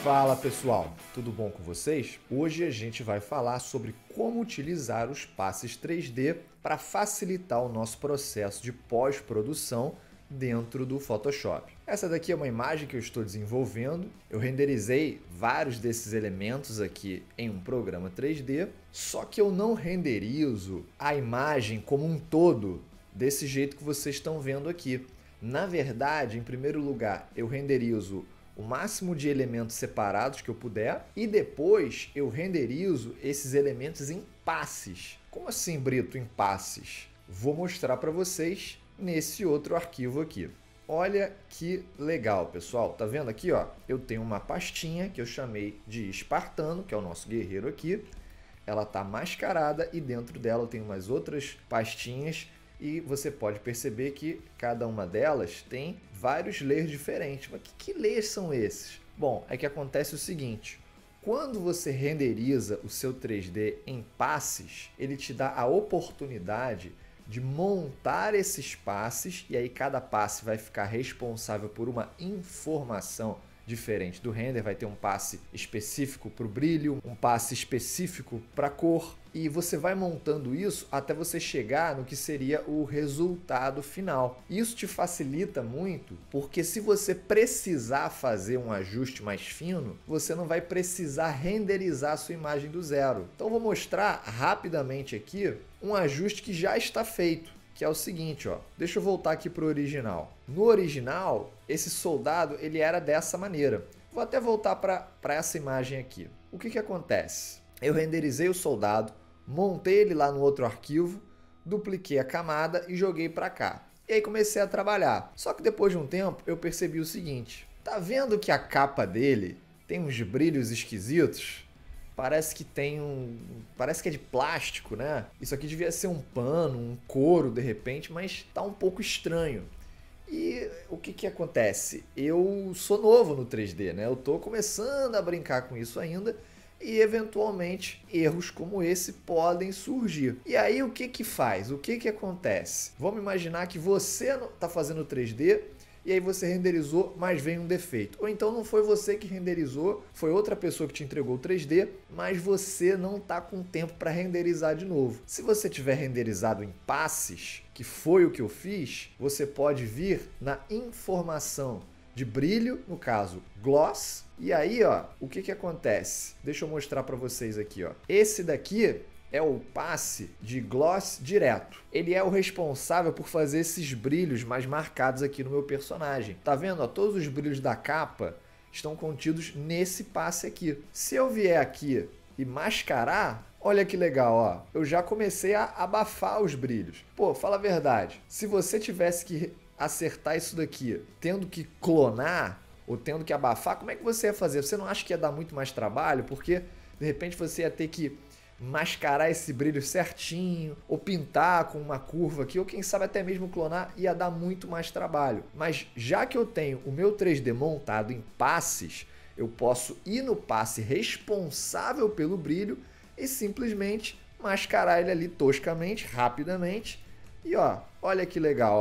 Fala pessoal, tudo bom com vocês? Hoje a gente vai falar sobre como utilizar os passes 3D para facilitar o nosso processo de pós-produção dentro do Photoshop. Essa daqui é uma imagem que eu estou desenvolvendo, eu renderizei vários desses elementos aqui em um programa 3D, só que eu não renderizo a imagem como um todo desse jeito que vocês estão vendo aqui. Na verdade, em primeiro lugar, eu renderizo o máximo de elementos separados que eu puder e depois eu renderizo esses elementos em passes. Como assim, Brito, em passes? Vou mostrar para vocês nesse outro arquivo aqui. Olha que legal, pessoal. Tá vendo aqui, ó? Eu tenho uma pastinha que eu chamei de Espartano, que é o nosso guerreiro aqui. Ela tá mascarada e dentro dela eu tenho umas outras pastinhas e você pode perceber que cada uma delas tem vários layers diferentes. Mas que layers são esses? Bom, é que acontece o seguinte: quando você renderiza o seu 3D em passes, ele te dá a oportunidade de montar esses passes, e aí cada passe vai ficar responsável por uma informação diferente do render. Vai ter um passe específico para o brilho, um passe específico para a cor, e você vai montando isso até você chegar no que seria o resultado final. Isso te facilita muito, porque se você precisar fazer um ajuste mais fino, você não vai precisar renderizar a sua imagem do zero. Então vou mostrar rapidamente aqui um ajuste que já está feito, que é o seguinte, ó. Deixa eu voltar aqui para o original. No original, esse soldado ele era dessa maneira. Vou até voltar para essa imagem aqui. O que acontece? Eu renderizei o soldado, montei ele lá no outro arquivo, dupliquei a camada e joguei para cá. E aí comecei a trabalhar. Só que depois de um tempo eu percebi o seguinte: tá vendo que a capa dele tem uns brilhos esquisitos? Parece que parece que é de plástico, né? Isso aqui devia ser um pano, um couro de repente, mas tá um pouco estranho. E o que acontece? Eu sou novo no 3D, né? Eu tô começando a brincar com isso ainda e eventualmente erros como esse podem surgir. E aí o que faz? O que acontece? Vamos imaginar que você tá fazendo 3D e aí você renderizou, mas vem um defeito. Ou então não foi você que renderizou, foi outra pessoa que te entregou o 3D, mas você não está com tempo para renderizar de novo. Se você tiver renderizado em passes, que foi o que eu fiz, você pode vir na informação de brilho, no caso gloss, e aí ó, o que acontece? Deixa eu mostrar para vocês aqui, ó. Esse daqui é o passe de gloss direto. Ele é o responsável por fazer esses brilhos mais marcados aqui no meu personagem. Tá vendo? Ó, todos os brilhos da capa estão contidos nesse passe aqui. Se eu vier aqui e mascarar, olha que legal, ó. Eu já comecei a abafar os brilhos. Pô, fala a verdade. Se você tivesse que acertar isso daqui tendo que clonar ou tendo que abafar, como é que você ia fazer? Você não acha que ia dar muito mais trabalho? Porque de repente você ia ter que mascarar esse brilho certinho, ou pintar com uma curva aqui, ou quem sabe até mesmo clonar, ia dar muito mais trabalho. Mas já que eu tenho o meu 3D montado em passes, eu posso ir no passe responsável pelo brilho e simplesmente mascarar ele ali toscamente, rapidamente. E ó, olha que legal,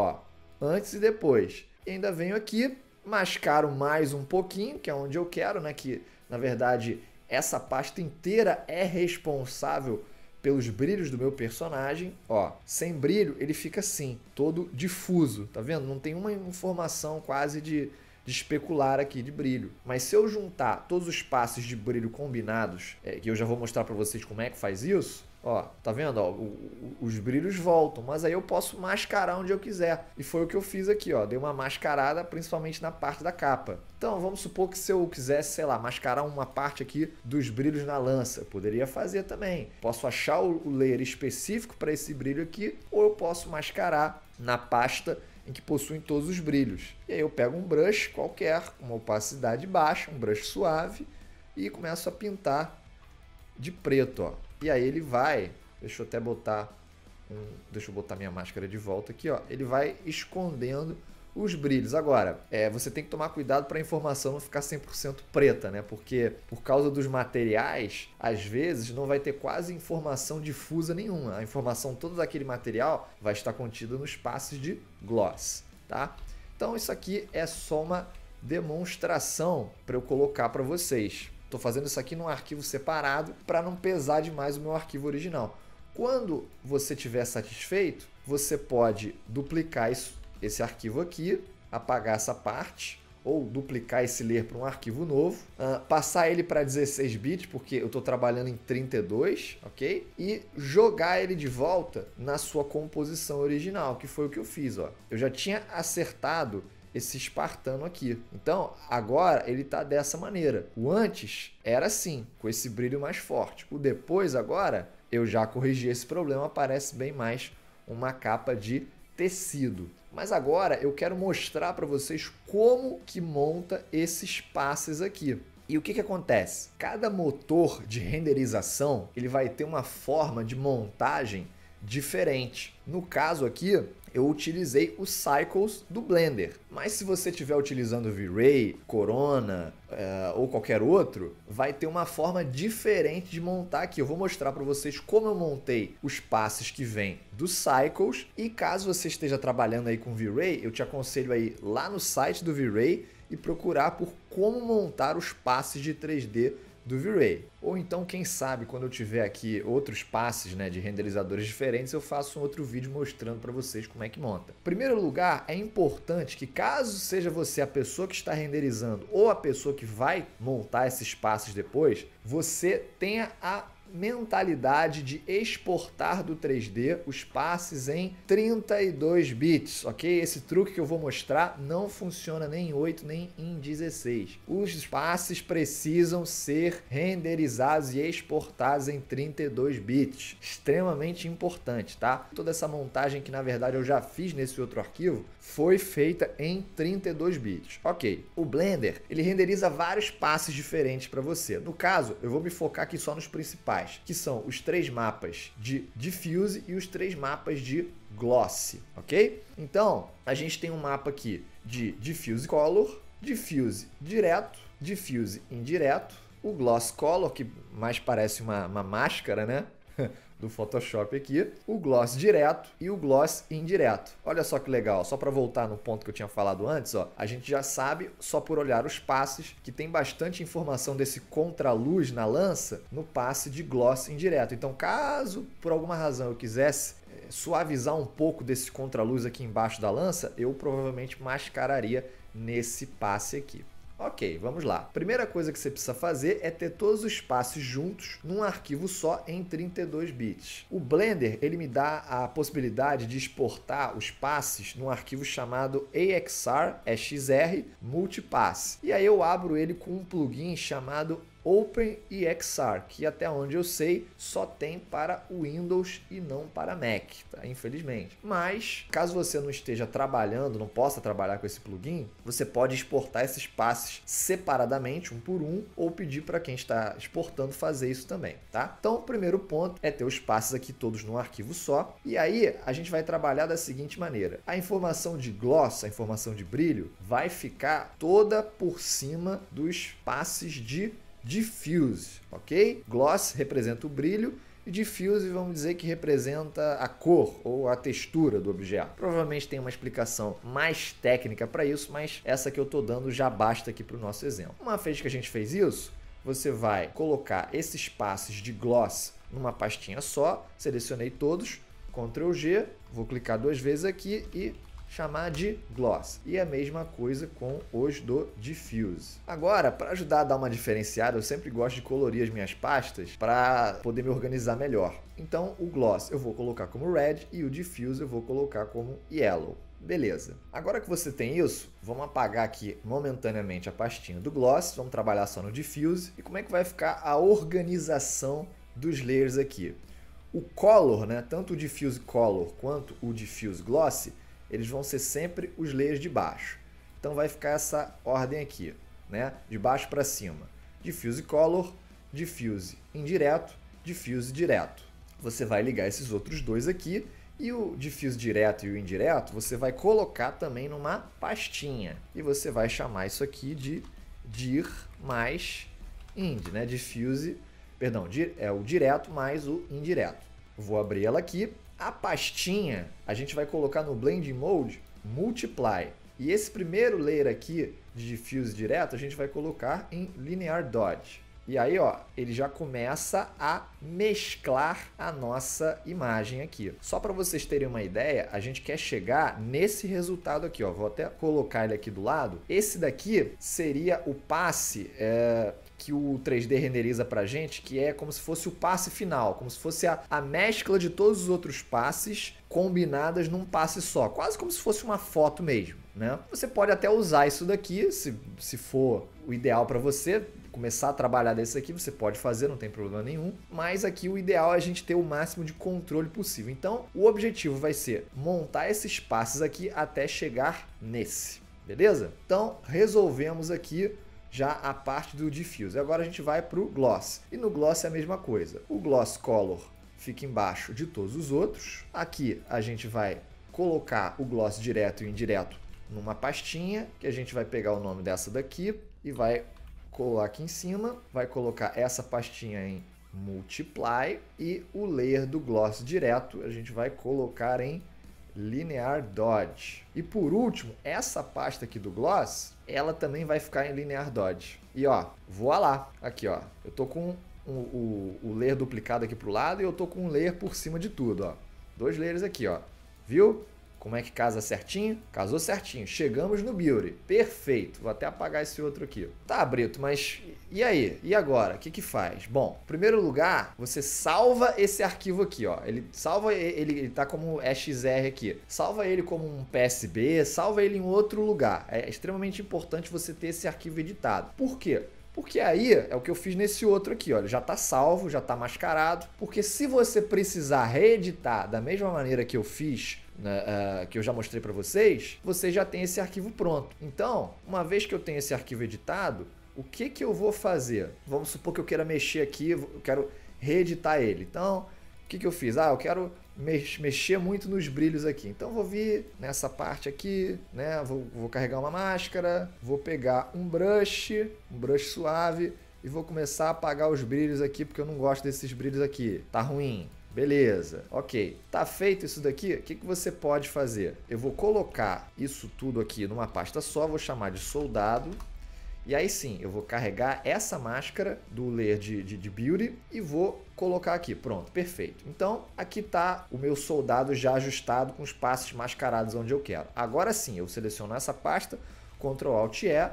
ó, antes e depois. E ainda venho aqui, mascaro mais um pouquinho, que é onde eu quero, né, que na verdade essa pasta inteira é responsável pelos brilhos do meu personagem. Ó, sem brilho ele fica assim, todo difuso, tá vendo? Não tem uma informação quase de especular aqui de brilho. Mas se eu juntar todos os passes de brilho combinados, que eu já vou mostrar para vocês como é que faz isso, ó, tá vendo? Ó, os brilhos voltam, mas aí eu posso mascarar onde eu quiser. E foi o que eu fiz aqui, ó. Dei uma mascarada principalmente na parte da capa. Então, vamos supor que se eu quisesse, sei lá, mascarar uma parte aqui dos brilhos na lança, eu poderia fazer também. Posso achar o layer específico para esse brilho aqui, ou eu posso mascarar na pasta em que possuem todos os brilhos. E aí eu pego um brush qualquer, com uma opacidade baixa, um brush suave, e começo a pintar de preto, ó. E aí ele vai, deixa eu até botar deixa eu botar minha máscara de volta aqui, ó. Ele vai escondendo os brilhos. Agora, você tem que tomar cuidado para a informação não ficar 100% preta, né? Porque por causa dos materiais, às vezes não vai ter quase informação difusa nenhuma. A informação toda daquele material vai estar contida nos passes de gloss, tá? Então isso aqui é só uma demonstração para eu colocar para vocês. Estou fazendo isso aqui num arquivo separado para não pesar demais o meu arquivo original. Quando você estiver satisfeito, você pode duplicar esse arquivo aqui, apagar essa parte, ou duplicar esse ler para um arquivo novo, passar ele para 16 bits, porque eu estou trabalhando em 32, ok? E jogar ele de volta na sua composição original, que foi o que eu fiz, ó. Eu já tinha acertado esse espartano aqui. Então, agora ele está dessa maneira. O antes era assim, com esse brilho mais forte. O depois, agora, eu já corrigi esse problema, aparece bem mais uma capa de tecido. Mas agora eu quero mostrar para vocês como que monta esses passes aqui. E o que acontece? Cada motor de renderização ele vai ter uma forma de montagem diferente. No caso aqui, eu utilizei os Cycles do Blender. Mas se você estiver utilizando o V-Ray, Corona ou qualquer outro, vai ter uma forma diferente de montar aqui. Eu vou mostrar para vocês como eu montei os passes que vêm dos Cycles. E caso você esteja trabalhando aí com V-Ray, eu te aconselho aí lá no site do V-Ray e procurar por como montar os passes de 3D do V-Ray. Ou então, quem sabe, quando eu tiver aqui outros passes, né, de renderizadores diferentes, eu faço um outro vídeo mostrando para vocês como é que monta. Em primeiro lugar, é importante que caso seja você a pessoa que está renderizando ou a pessoa que vai montar esses passes depois, você tenha a mentalidade de exportar do 3D os passes em 32 bits, ok? Esse truque que eu vou mostrar não funciona nem em 8 nem em 16. Os passes precisam ser renderizados e exportados em 32 bits. Extremamente importante, tá? Toda essa montagem que na verdade eu já fiz nesse outro arquivo foi feita em 32 bits. Ok, o Blender ele renderiza vários passes diferentes para você. No caso, eu vou me focar aqui só nos principais, que são os 3 mapas de Diffuse e os 3 mapas de Gloss, ok? Então, a gente tem um mapa aqui de Diffuse Color, Diffuse direto, Diffuse indireto, o Gloss Color, que mais parece uma máscara, né? Do Photoshop aqui, o gloss direto e o gloss indireto. Olha só que legal, só para voltar no ponto que eu tinha falado antes, ó, a gente já sabe, só por olhar os passes, que tem bastante informação desse contraluz na lança no passe de gloss indireto. Então, caso por alguma razão eu quisesse suavizar um pouco desse contraluz aqui embaixo da lança, eu provavelmente mascararia nesse passe aqui. Ok, vamos lá. Primeira coisa que você precisa fazer é ter todos os passes juntos num arquivo só em 32 bits. O Blender ele me dá a possibilidade de exportar os passes num arquivo chamado AXR Multipass. E aí eu abro ele com um plugin chamado OpenEXR, que até onde eu sei só tem para Windows e não para Mac, tá? Infelizmente. Mas caso você não esteja trabalhando, não possa trabalhar com esse plugin, você pode exportar esses passes separadamente, um por um, ou pedir para quem está exportando fazer isso também, tá? Então, o primeiro ponto é ter os passes aqui todos num arquivo só, e aí a gente vai trabalhar da seguinte maneira: a informação de gloss, a informação de brilho, vai ficar toda por cima dos passes de Diffuse, ok? Gloss representa o brilho e Diffuse vamos dizer que representa a cor ou a textura do objeto. Provavelmente tem uma explicação mais técnica para isso, mas essa que eu estou dando já basta aqui para o nosso exemplo. Uma vez que a gente fez isso, você vai colocar esses passes de gloss numa pastinha só, selecionei todos, Ctrl G, vou clicar 2 vezes aqui e chamar de gloss. E a mesma coisa com os do Diffuse. Agora, para ajudar a dar uma diferenciada, eu sempre gosto de colorir as minhas pastas para poder me organizar melhor. Então, o gloss eu vou colocar como red e o Diffuse eu vou colocar como yellow. Beleza. Agora que você tem isso, vamos apagar aqui momentaneamente a pastinha do gloss, vamos trabalhar só no Diffuse. E como é que vai ficar a organização dos layers aqui? O color, né, tanto o Diffuse Color quanto o Diffuse Gloss, eles vão ser sempre os layers de baixo. Então vai ficar essa ordem aqui, né? De baixo para cima. Diffuse Color, Diffuse indireto, Diffuse direto. Você vai ligar esses outros dois aqui e o Diffuse direto e o indireto você vai colocar também numa pastinha. E você vai chamar isso aqui de dir mais ind, né? Diffuse, perdão, é o direto mais o indireto. Vou abrir ela aqui. A pastinha a gente vai colocar no Blending Mode Multiply. E esse primeiro layer aqui de diffuse direto, a gente vai colocar em Linear Dodge. E aí, ó, ele já começa a mesclar a nossa imagem aqui. Só para vocês terem uma ideia, a gente quer chegar nesse resultado aqui, ó. Vou até colocar ele aqui do lado. Esse daqui seria o passe que o 3D renderiza pra gente, que é como se fosse o passe final, como se fosse a mescla de todos os outros passes combinadas num passe só, quase como se fosse uma foto mesmo, né? Você pode até usar isso daqui, se for o ideal para você, começar a trabalhar desse aqui, você pode fazer, não tem problema nenhum, mas aqui o ideal é a gente ter o máximo de controle possível. Então, o objetivo vai ser montar esses passes aqui até chegar nesse, beleza? Então, resolvemos aqui já a parte do diffuse. Agora a gente vai para o gloss. E no gloss é a mesma coisa. O gloss color fica embaixo de todos os outros. Aqui a gente vai colocar o gloss direto e indireto numa pastinha, que a gente vai pegar o nome dessa daqui e vai colar aqui em cima. Vai colocar essa pastinha em multiply e o layer do gloss direto a gente vai colocar em Linear Dodge. E por último, essa pasta aqui do gloss, ela também vai ficar em Linear Dodge. E ó, voilá, aqui ó, eu tô com o layer duplicado aqui pro lado e eu tô com um layer por cima de tudo, ó. 2 layers aqui, ó. Viu? Como é que casa certinho? Casou certinho. Chegamos no Beauty. Perfeito. Vou até apagar esse outro aqui. Tá, Brito, mas e aí? E agora? O que que faz? Bom, em primeiro lugar, você salva esse arquivo aqui, ó. Ele salva, ele tá como XR aqui. Salva ele como um PSB, salva ele em outro lugar. É extremamente importante você ter esse arquivo editado. Por quê? Porque aí é o que eu fiz nesse outro aqui, ó. Ele já está salvo, já está mascarado. Porque se você precisar reeditar da mesma maneira que eu fiz, né, que eu já mostrei para vocês, você já tem esse arquivo pronto. Então, uma vez que eu tenho esse arquivo editado, o que que eu vou fazer? Vamos supor que eu queira mexer aqui, eu quero reeditar ele. Então, o que que eu fiz? Eu quero mexer muito nos brilhos aqui. Então vou vir nessa parte aqui, né? Vou carregar uma máscara, vou pegar um brush suave e vou começar a apagar os brilhos aqui, porque eu não gosto desses brilhos aqui. Tá ruim. Beleza, ok. Tá feito isso daqui, o que que você pode fazer? Eu vou colocar isso tudo aqui numa pasta só, vou chamar de soldado. E aí sim, eu vou carregar essa máscara do layer de Beauty e vou colocar aqui. Pronto, perfeito. Então, aqui está o meu soldado já ajustado com os passos mascarados onde eu quero. Agora sim, eu seleciono essa pasta, Ctrl Alt E,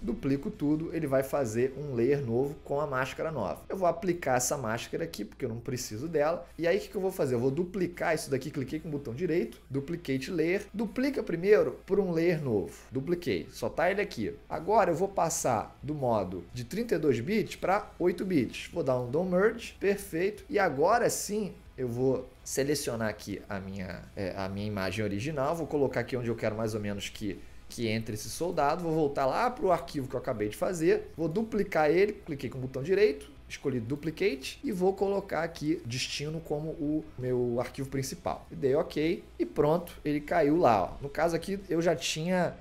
duplico tudo, ele vai fazer um layer novo com a máscara nova. Eu vou aplicar essa máscara aqui, porque eu não preciso dela. E aí, o que eu vou fazer? Eu vou duplicar isso daqui, cliquei com o botão direito, Duplicate Layer. Duplica primeiro por um layer novo. Dupliquei, só tá ele aqui. Agora eu vou passar do modo de 32 bits para 8 bits. Vou dar um Down Merge, perfeito. E agora sim, eu vou selecionar aqui a minha imagem original. Vou colocar aqui onde eu quero mais ou menos que entre esse soldado, vou voltar lá para o arquivo que eu acabei de fazer, vou duplicar ele, cliquei com o botão direito, escolhi Duplicate e vou colocar aqui destino como o meu arquivo principal. E dei OK e pronto, ele caiu lá. Ó. No caso aqui eu já tinha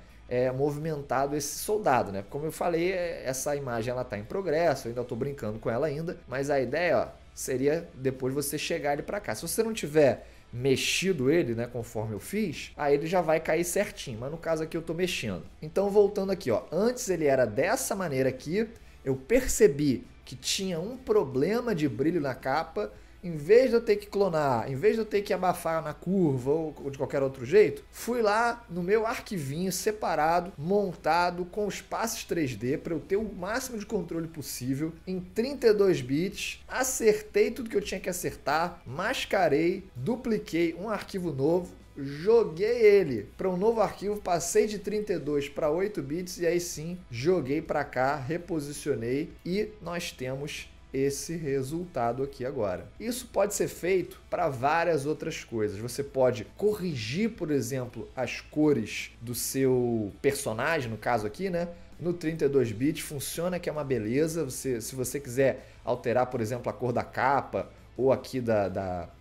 movimentado esse soldado, né? Como eu falei, essa imagem ela está em progresso, eu ainda estou brincando com ela ainda, mas a ideia ó, seria depois você chegar ele para cá. Se você não tiver mexido ele, né, conforme eu fiz, aí ele já vai cair certinho, mas no caso aqui eu tô mexendo. Então voltando aqui, ó, antes ele era dessa maneira aqui, eu percebi que tinha um problema de brilho na capa, em vez de eu ter que clonar, em vez de eu ter que abafar na curva ou de qualquer outro jeito, fui lá no meu arquivinho separado, montado com os passes 3D para eu ter o máximo de controle possível em 32 bits, acertei tudo que eu tinha que acertar, mascarei, dupliquei um arquivo novo, joguei ele para um novo arquivo, passei de 32 para 8 bits e aí sim, joguei para cá, reposicionei e nós temos esse resultado aqui agora. Isso pode ser feito para várias outras coisas. Você pode corrigir, por exemplo, as cores do seu personagem, no caso aqui, né? No 32 bits funciona que é uma beleza. Se você quiser alterar, por exemplo, a cor da capa ou aqui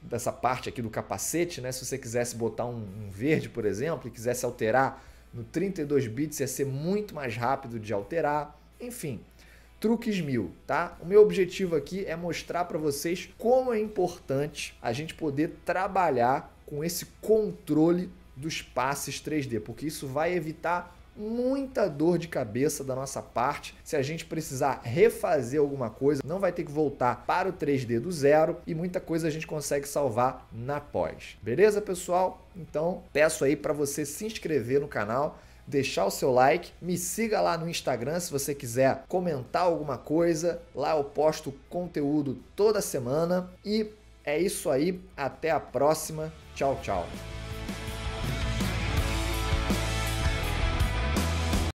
dessa parte aqui do capacete, né? Se você quisesse botar um verde, por exemplo, e quisesse alterar no 32 bits, ia ser muito mais rápido de alterar. Enfim, truques mil, tá? O meu objetivo aqui é mostrar para vocês como é importante a gente poder trabalhar com esse controle dos passes 3D, porque isso vai evitar muita dor de cabeça da nossa parte. Se a gente precisar refazer alguma coisa, não vai ter que voltar para o 3D do zero e muita coisa a gente consegue salvar na pós. Beleza, pessoal? Então, peço aí para você se inscrever no canal, deixar o seu like, me siga lá no Instagram se você quiser comentar alguma coisa. Lá eu posto conteúdo toda semana e é isso aí. Até a próxima. Tchau, tchau.